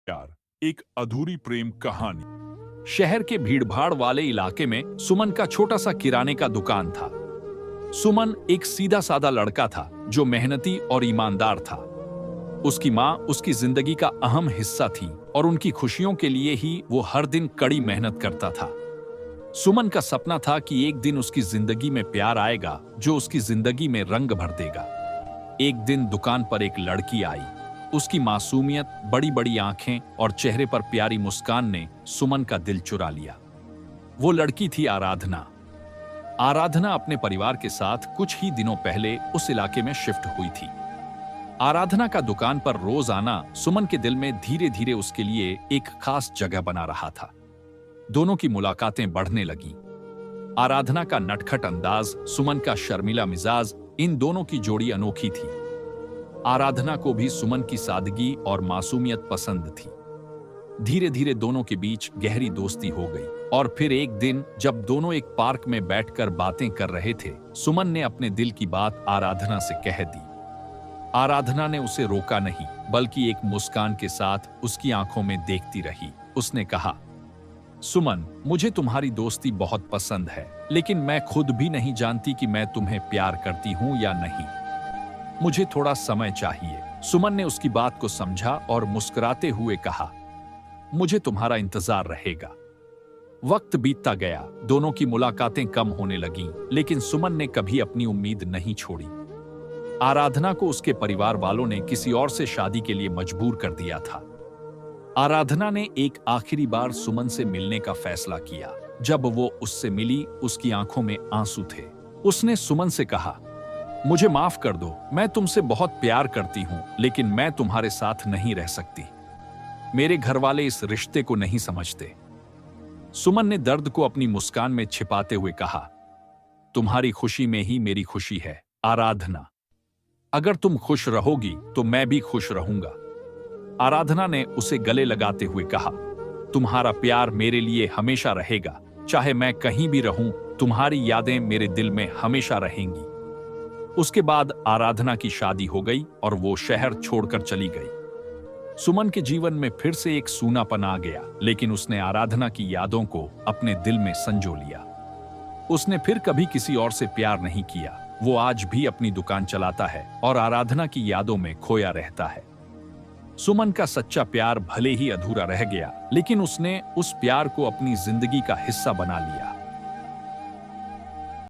प्यार, एक अधूरी प्रेम कहानी। शहर के भीड़भाड़ वाले इलाके में सुमन का छोटा सा किराने का दुकान था। सुमन एक सीधा साधा लड़का था जो मेहनती और ईमानदार था। उसकी माँ उसकी जिंदगी का अहम हिस्सा थी और उनकी खुशियों के लिए ही वो हर दिन कड़ी मेहनत करता था। सुमन का सपना था कि एक दिन उसकी जिंदगी में प्यार आएगा जो उसकी जिंदगी में रंग भर देगा। एक दिन दुकान पर एक लड़की आई। उसकी मासूमियत, बड़ी बड़ी आंखें और चेहरे पर प्यारी मुस्कान ने सुमन का दिल चुरा लिया। वो लड़की थी आराधना। आराधना अपने परिवार के साथ कुछ ही दिनों पहले उस इलाके में शिफ्ट हुई थी। आराधना का दुकान पर रोज आना सुमन के दिल में धीरे धीरे उसके लिए एक खास जगह बना रहा था। दोनों की मुलाकातें बढ़ने लगीं। आराधना का नटखट अंदाज, सुमन का शर्मीला मिजाज, इन दोनों की जोड़ी अनोखी थी। आराधना को भी सुमन की सादगी और मासूमियत पसंद थी। धीरे धीरे दोनों के बीच गहरी दोस्ती हो गई और फिर एक दिन जब दोनों एक पार्क में बैठकर बातें कर रहे थे, सुमन ने अपने दिल की बात आराधना से कह दी। आराधना ने उसे रोका नहीं, बल्कि एक मुस्कान के साथ उसकी आंखों में देखती रही। उसने कहा, सुमन, मुझे तुम्हारी दोस्ती बहुत पसंद है, लेकिन मैं खुद भी नहीं जानती कि मैं तुम्हें प्यार करती हूं या नहीं। मुझे थोड़ा समय चाहिए। सुमन ने उसकी बात को समझा और मुस्कुराते हुए कहा, मुझे तुम्हारा इंतजार रहेगा। वक्त बीतता गया, दोनों की मुलाकातें कम होने लगीं, लेकिन सुमन ने कभी अपनी उम्मीद नहीं छोड़ी। आराधना को उसके परिवार वालों ने किसी और से शादी के लिए मजबूर कर दिया था। आराधना ने एक आखिरी बार सुमन से मिलने का फैसला किया। जब वो उससे मिली, उसकी आंखों में आंसू थे। उसने सुमन से कहा, मुझे माफ कर दो, मैं तुमसे बहुत प्यार करती हूं, लेकिन मैं तुम्हारे साथ नहीं रह सकती। मेरे घर वाले इस रिश्ते को नहीं समझते। सुमन ने दर्द को अपनी मुस्कान में छिपाते हुए कहा, तुम्हारी खुशी में ही मेरी खुशी है आराधना। अगर तुम खुश रहोगी तो मैं भी खुश रहूंगा। आराधना ने उसे गले लगाते हुए कहा, तुम्हारा प्यार मेरे लिए हमेशा रहेगा। चाहे मैं कहीं भी रहूं, तुम्हारी यादें मेरे दिल में हमेशा रहेंगी। उसके बाद आराधना की शादी हो गई और वो शहर छोड़कर चली गई। सुमन के जीवन में फिर से एक सूनापन आ गया, लेकिन उसने आराधना की यादों को अपने दिल में संजो लिया। उसने फिर कभी किसी और से प्यार नहीं किया। वो आज भी अपनी दुकान चलाता है और आराधना की यादों में खोया रहता है। सुमन का सच्चा प्यार भले ही अधूरा रह गया, लेकिन उसने उस प्यार को अपनी जिंदगी का हिस्सा बना लिया।